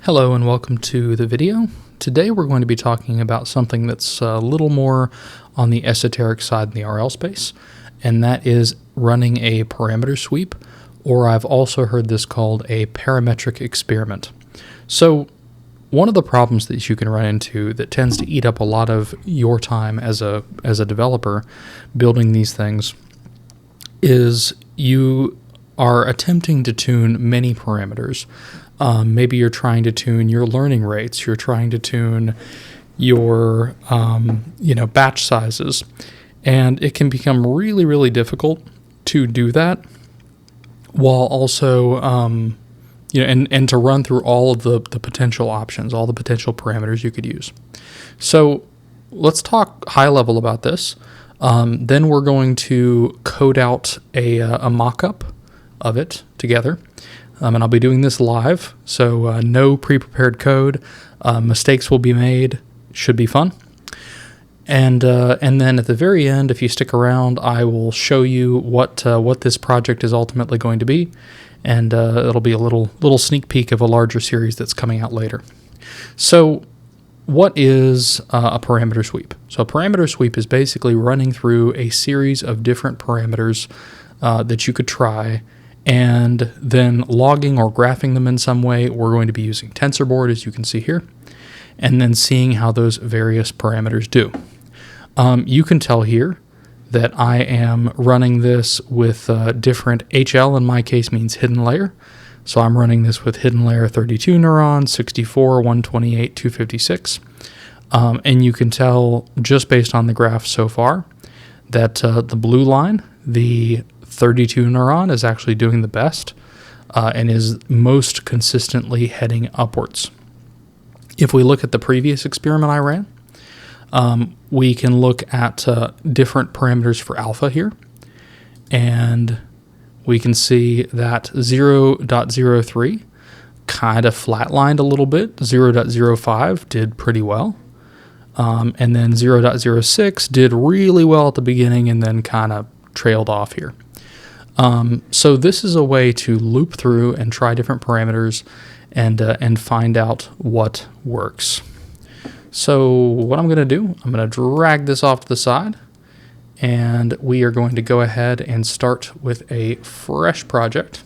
Hello and welcome to the video. Today we're going to be talking about something that's a little more on the esoteric side in the RL space, and that is running a parameter sweep, or I've also heard this called a parametric experiment. So one of the problems that you can run into that tends to eat up a lot of your time as a developer building these things is you are attempting to tune many parameters. Maybe you're trying to tune your learning rates. You're trying to tune your, batch sizes, and it can become really, really difficult to do that while also, and to run through all of the potential options, all the potential parameters you could use. So let's talk high level about this. Then we're going to code out a mock-up of it together. And I'll be doing this live, so no pre-prepared code. Mistakes will be made. Should be fun. And then at the very end, if you stick around, I will show you what this project is ultimately going to be, and it'll be a little sneak peek of a larger series that's coming out later. So, what is a parameter sweep? So a parameter sweep is basically running through a series of different parameters that you could try, and then logging or graphing them in some way. We're going to be using TensorBoard, as you can see here, and then seeing how those various parameters do. You can tell here that I am running this with different HL, in my case means hidden layer. So I'm running this with hidden layer 32 neurons, 64, 128, 256. And you can tell just based on the graph so far that the blue line, the 32 neuron, is actually doing the best and is most consistently heading upwards. If we look at the previous experiment I ran, we can look at different parameters for alpha here, and we can see that 0.03 kind of flatlined a little bit. 0.05 did pretty well, and then 0.06 did really well at the beginning and then kind of trailed off here. So this is a way to loop through and try different parameters and find out what works. So what I'm going to do, I'm going to drag this off to the side, and we are going to go ahead and start with a fresh project.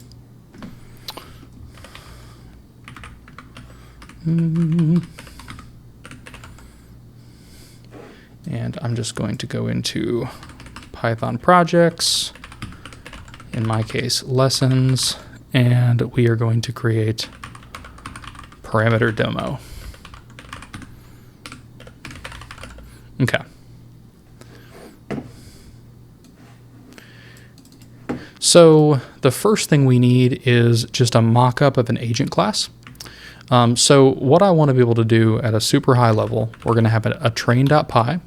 And I'm just going to go into Python projects, in my case lessons, and we are going to create parameter demo. Okay. So the first thing we need is just a mock-up of an agent class. So what I want to be able to do at a super high level, we're going to have a train.py,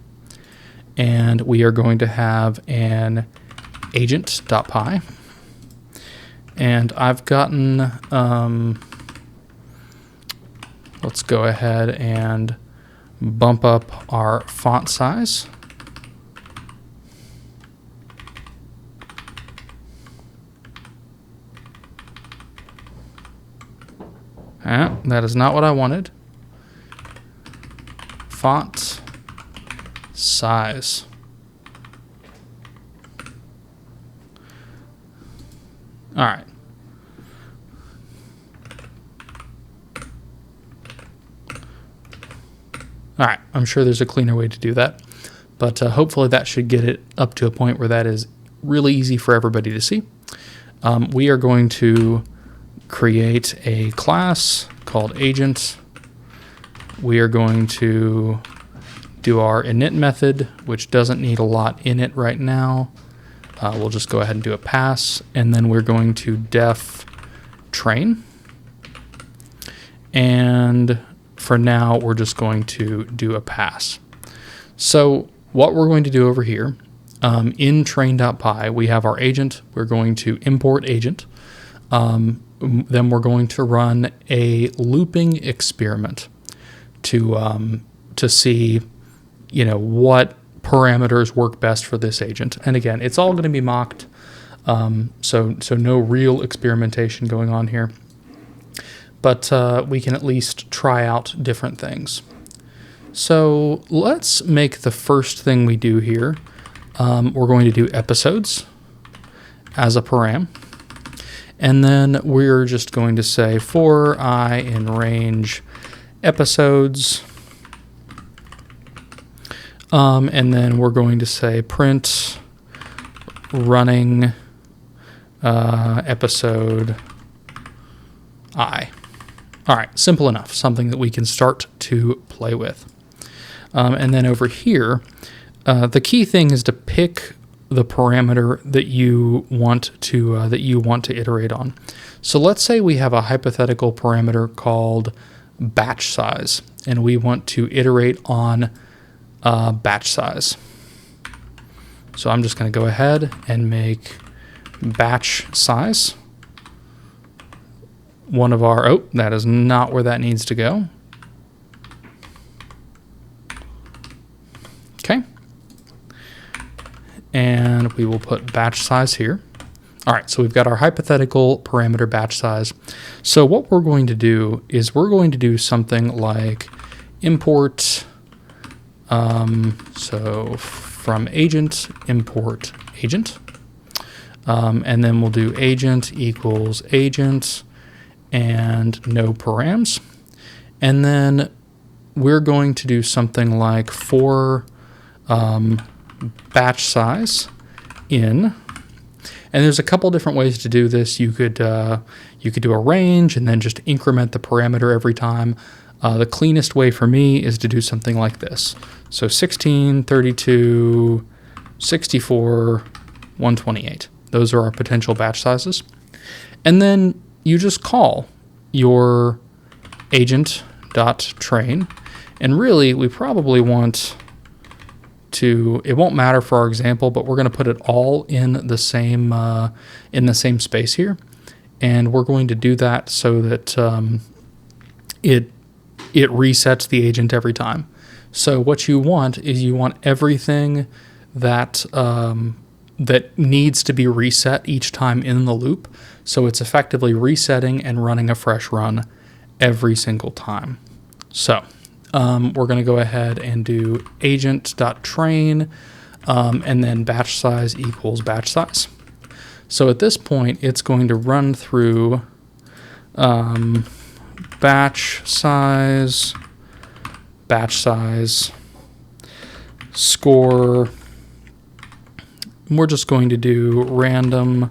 and we are going to have an agent.py. And I've gotten, let's go ahead and bump up our font size. That is not what I wanted. Font size. All right. All right, I'm sure there's a cleaner way to do that, but hopefully that should get it up to a point where that is really easy for everybody to see. We are going to create a class called agent. We are going to do our init method, which doesn't need a lot in it right now. We'll just go ahead and do a pass, and then we're going to def train. And for now, we're just going to do a pass. So what we're going to do over here, in train.py, we have our agent. We're going to import agent. Then we're going to run a looping experiment to see, what parameters work best for this agent. And again, it's all going to be mocked, so no real experimentation going on here. but we can at least try out different things. So let's make the first thing we do here. We're going to do episodes as a param. And then we're just going to say for I in range episodes. And then we're going to say print running episode I. All right, simple enough, something that we can start to play with. And then over here, the key thing is to pick the parameter that you want to iterate on. So let's say we have a hypothetical parameter called batch size, and we want to iterate on batch size. So I'm just going to go ahead and make batch size one of our, oh, that is not where that needs to go. Okay. And we will put batch size here. All right, so we've got our hypothetical parameter batch size. So what we're going to do is we're going to do something like import, so from agent, import agent. And then we'll do agent equals agent and no params. And then we're going to do something like for batch size in, and there's a couple different ways to do this. You could do a range and then just increment the parameter every time. The cleanest way for me is to do something like this. So 16, 32, 64, 128. Those are our potential batch sizes. And then you just call your agent.train. And really, we probably want to, it won't matter for our example, but we're going to put it all in the same space here. And we're going to do that so that it resets the agent every time. So what you want is you want everything that that needs to be reset each time in the loop. So it's effectively resetting and running a fresh run every single time. So we're going to go ahead and do agent.train and then batch size equals batch size. So at this point, it's going to run through batch size, score. We're just going to do random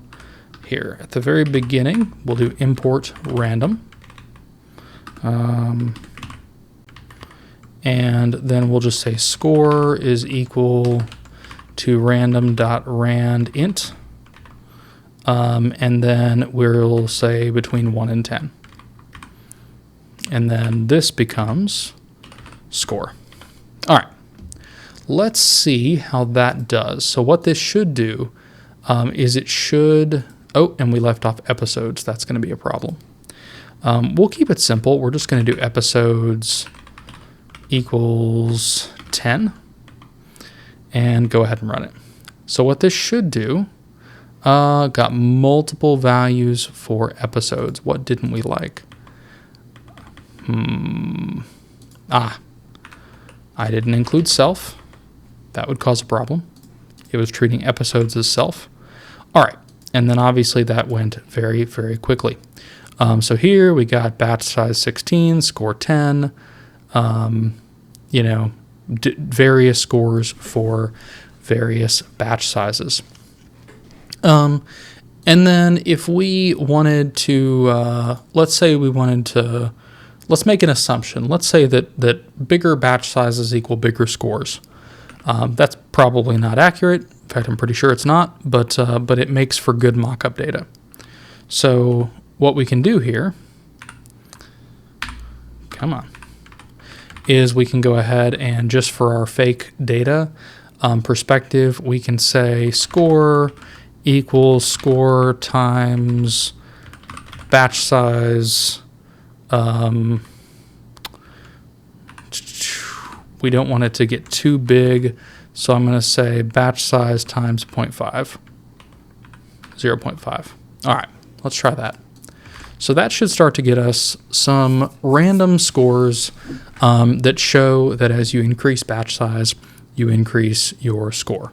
here. At the very beginning, we'll do import random. And then we'll just say score is equal to random.randint. And then we'll say between 1 and 10. And then this becomes score. All right. Let's see how that does. So what this should do is it should, oh, and we left off episodes. That's going to be a problem. We'll keep it simple. We're just going to do episodes equals 10 and go ahead and run it. So what this should do, got multiple values for episodes. What didn't we like? I didn't include self. That would cause a problem. It was treating episodes as self. All right, and then obviously that went very, very quickly. So here we got batch size 16, score 10, various scores for various batch sizes. And then if we wanted to, let's make an assumption. Let's say that bigger batch sizes equal bigger scores. That's probably not accurate. In fact, I'm pretty sure it's not, but it makes for good mock-up data. So what we can do here, is we can go ahead and just for our fake data perspective, we can say score equals score times batch size. We don't want it to get too big, so I'm going to say batch size times 0.5. All right, let's try that. So that should start to get us some random scores that show that as you increase batch size, you increase your score.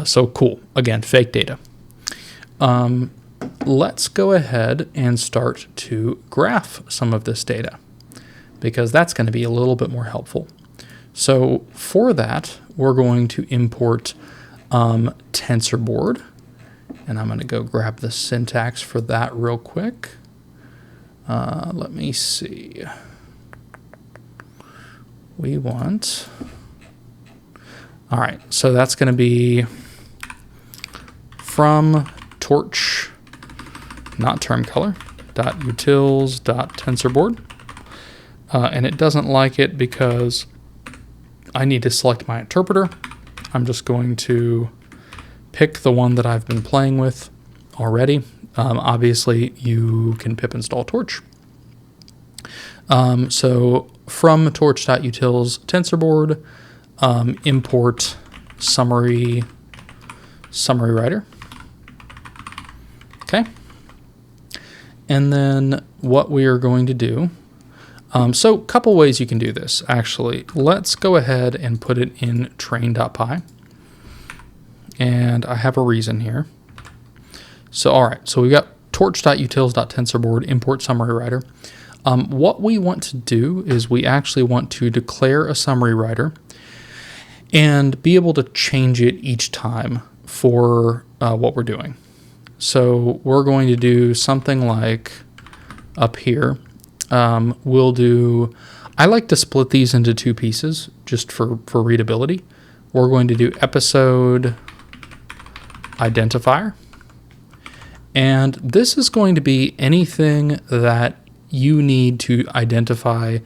So cool. Again, fake data. Let's go ahead and start to graph some of this data, because that's going to be a little bit more helpful. So for that, we're going to import TensorBoard, and I'm going to go grab the syntax for that real quick. Let me see. We want, all right, so that's going to be from torch, not term color, .utils.tensorboard. And it doesn't like it because I need to select my interpreter. I'm just going to pick the one that I've been playing with already. Obviously, you can pip install Torch. So from torch.utils TensorBoard, import summary writer. Okay. And then what we are going to do, so a couple ways you can do this, actually. Let's go ahead and put it in train.py. And I have a reason here. So, all right, so we've got torch.utils.tensorboard, import summary writer. What we want to do is we actually want to declare a summary writer and be able to change it each time for what we're doing. So we're going to do something like up here. We'll do, I like to split these into two pieces just for readability. We're going to do episode identifier. And this is going to be anything that you need to identify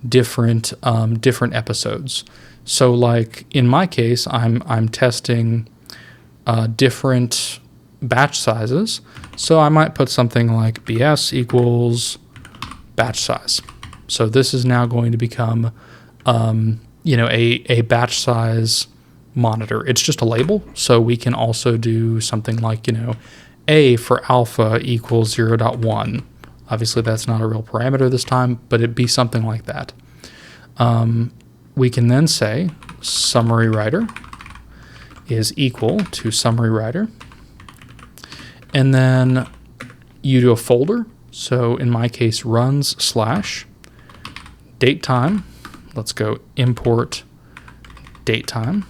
different episodes. So like in my case, I'm testing different batch sizes. So I might put something like BS equals batch size. So this is now going to become, a batch size monitor. It's just a label. So we can also do something like, A for alpha equals 0.1. Obviously that's not a real parameter this time, but it'd be something like that. We can then say summary writer is equal to summary writer. And then you do a folder. So in my case, runs / datetime. Let's go import datetime.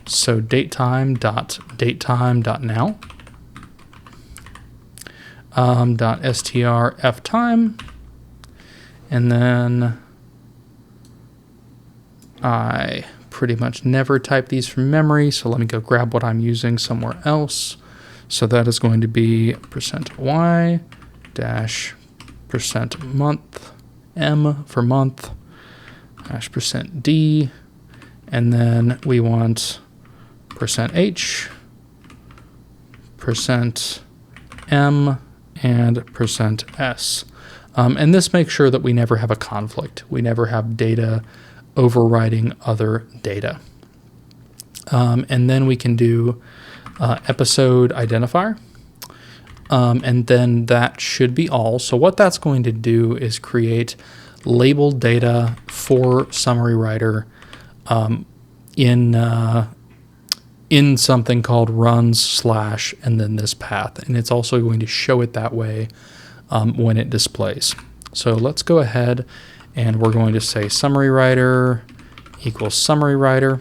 So datetime.datetime.now .strftime, and then I pretty much never type these from memory, so let me go grab what I'm using somewhere else. So that is going to be %y dash %month, m for month, dash %d, and then we want %h, %m, and %s. And this makes sure that we never have a conflict. We never have data overriding other data. And then we can do episode identifier. And then that should be all. So what that's going to do is create labeled data for summary writer in something called runs / and then this path. And it's also going to show it that way when it displays. So let's go ahead and we're going to say summary writer equals summary writer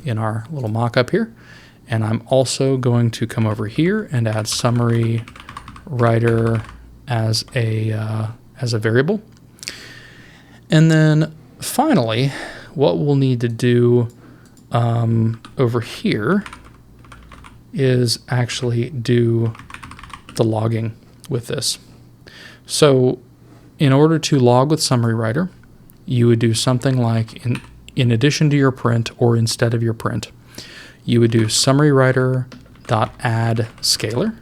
in our little mock-up here. And I'm also going to come over here and add summary writer as a variable. And then finally, what we'll need to do over here is actually do the logging with this. So in order to log with summary writer, you would do something like in addition to your print or instead of your print, you would do summary writer dot add scalar,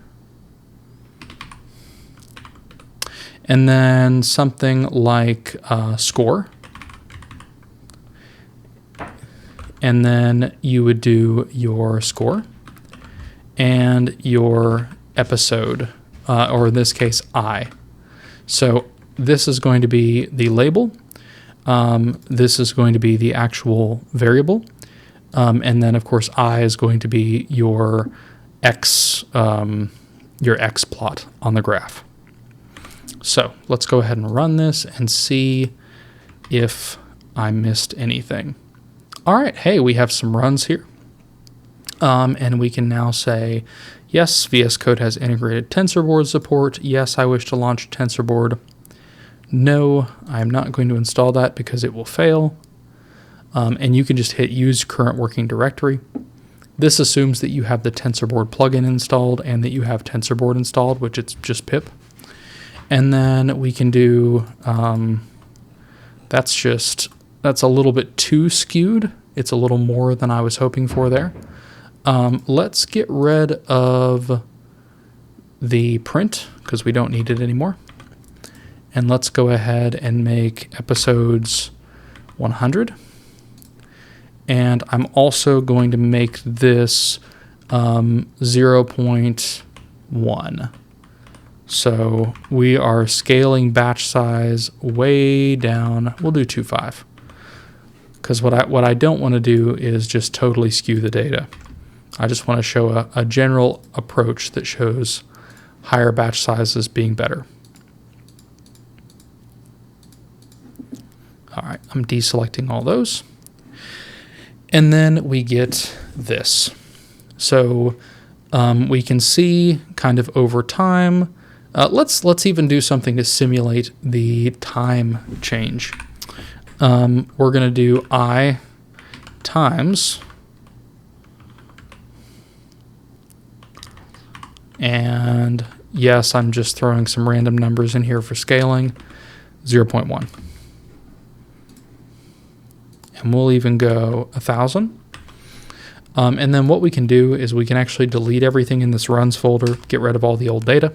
and then something like score and then you would do your score and your episode, or in this case, I. So this is going to be the label. This is going to be the actual variable. And then, of course, I is going to be your x plot on the graph. So let's go ahead and run this and see if I missed anything. All right, hey, we have some runs here. And we can now say, yes, VS Code has integrated TensorBoard support. Yes, I wish to launch TensorBoard. No, I'm not going to install that because it will fail. And you can just hit use current working directory. This assumes that you have the TensorBoard plugin installed and that you have TensorBoard installed, which it's just pip. And then we can do, that's a little bit too skewed. It's a little more than I was hoping for there. Let's get rid of the print because we don't need it anymore. And let's go ahead and make episodes 100. And I'm also going to make this 0.1. So we are scaling batch size way down. We'll do 2.5. Because what I don't want to do is just totally skew the data. I just want to show a general approach that shows higher batch sizes being better. All right, I'm deselecting all those. And then we get this. So we can see kind of over time. Let's even do something to simulate the time change. We're going to do I times, and yes, I'm just throwing some random numbers in here for scaling, 0.1. And we'll even go 1,000. And then what we can do is we can actually delete everything in this runs folder, get rid of all the old data,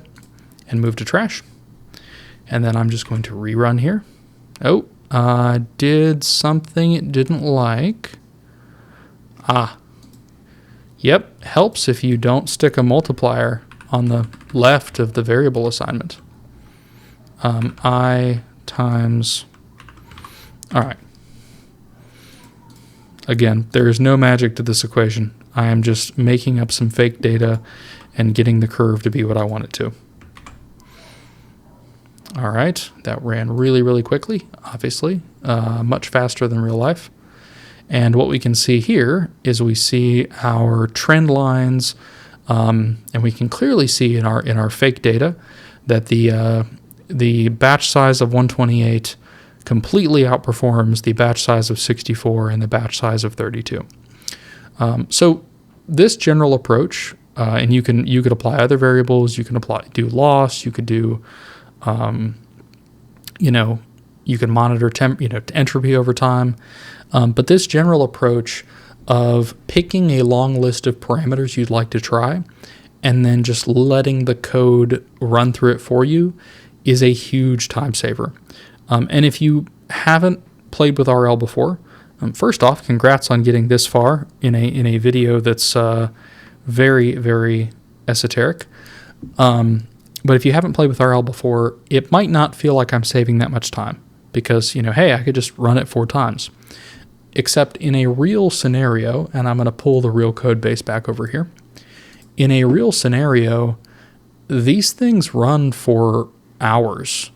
and move to trash. And then I'm just going to rerun here. Oh, did something it didn't like. Yep, helps if you don't stick a multiplier on the left of the variable assignment. I times, all right. Again, there is no magic to this equation. I am just making up some fake data and getting the curve to be what I want it to. All right, that ran really, really quickly, obviously, much faster than real life. And what we can see here is we see our trend lines, and we can clearly see in our fake data that the batch size of 128 completely outperforms the batch size of 64 and the batch size of 32. So this general approach, and you could apply other variables. You can do loss. You could do, you can monitor entropy over time. But this general approach of picking a long list of parameters you'd like to try, and then just letting the code run through it for you, is a huge time saver. And if you haven't played with RL before, first off, congrats on getting this far in a video that's very, very esoteric. But if you haven't played with RL before, it might not feel like I'm saving that much time because, hey, I could just run it 4 times. Except in a real scenario, and I'm going to pull the real code base back over here. In a real scenario, these things run for hours.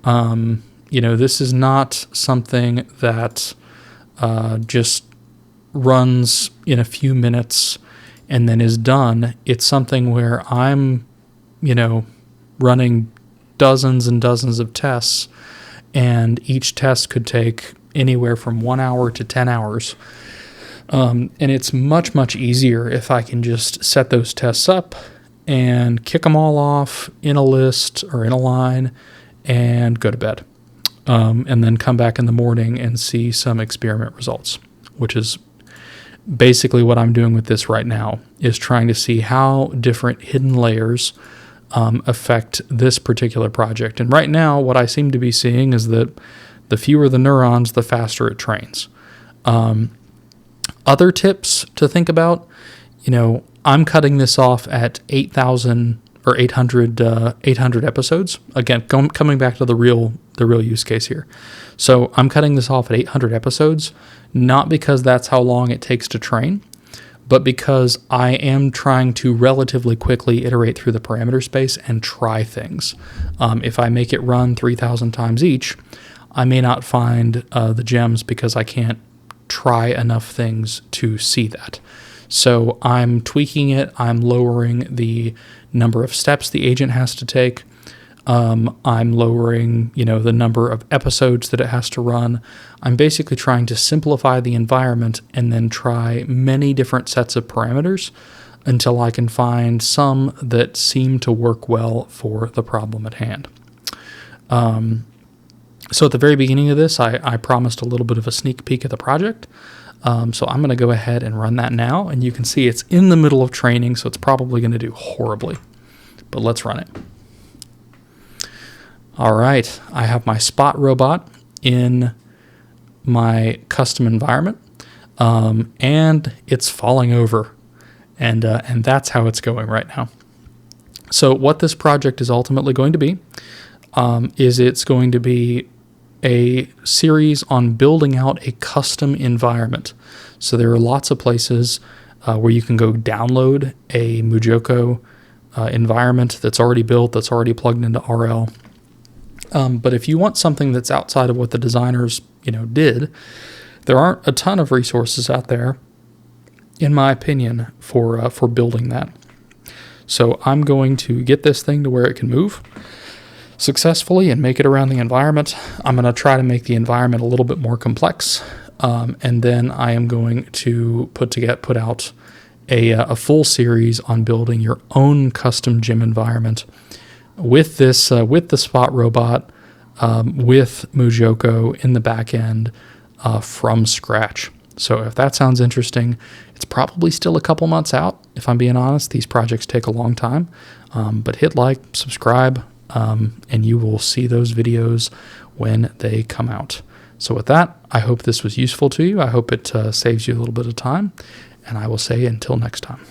This is not something that just runs in a few minutes and then is done. It's something where I'm, running dozens and dozens of tests, and each test could take anywhere from 1 hour to 10 hours. And it's much, much easier if I can just set those tests up and kick them all off in a list or in a line and go to bed. And then come back in the morning and see some experiment results, which is basically what I'm doing with this right now, is trying to see how different hidden layers affect this particular project. And right now, what I seem to be seeing is that the fewer the neurons, the faster it trains. Other tips to think about, I'm cutting this off at 8,000 or 800 episodes. Again, coming back to the real use case here. So I'm cutting this off at 800 episodes, not because that's how long it takes to train, but because I am trying to relatively quickly iterate through the parameter space and try things. If I make it run 3,000 times each, I may not find the gems because I can't try enough things to see that. So I'm tweaking it. I'm lowering the number of steps the agent has to take. I'm lowering, the number of episodes that it has to run. I'm basically trying to simplify the environment and then try many different sets of parameters until I can find some that seem to work well for the problem at hand. So at the very beginning of this, I promised a little bit of a sneak peek of the project. So I'm going to go ahead and run that now, and you can see it's in the middle of training, so it's probably going to do horribly. But let's run it. All right, I have my spot robot in my custom environment, and it's falling over, and that's how it's going right now. So what this project is ultimately going to be is it's going to be a series on building out a custom environment. So there are lots of places where you can go download a Mujoko environment that's already built, that's already plugged into RL. But if you want something that's outside of what the designers, did, there aren't a ton of resources out there, in my opinion, for building that. So I'm going to get this thing to where it can move successfully and make it around the environment. I'm going to try to make the environment a little bit more complex, and then I am going to put out a full series on building your own custom gym environment with this with the Spot robot, with Mujoko in the back end from scratch. So if that sounds interesting, it's probably still a couple months out. If I'm being honest, these projects take a long time, but hit like, subscribe, and you will see those videos when they come out. So with that, I hope this was useful to you. I hope it saves you a little bit of time, and I will say until next time.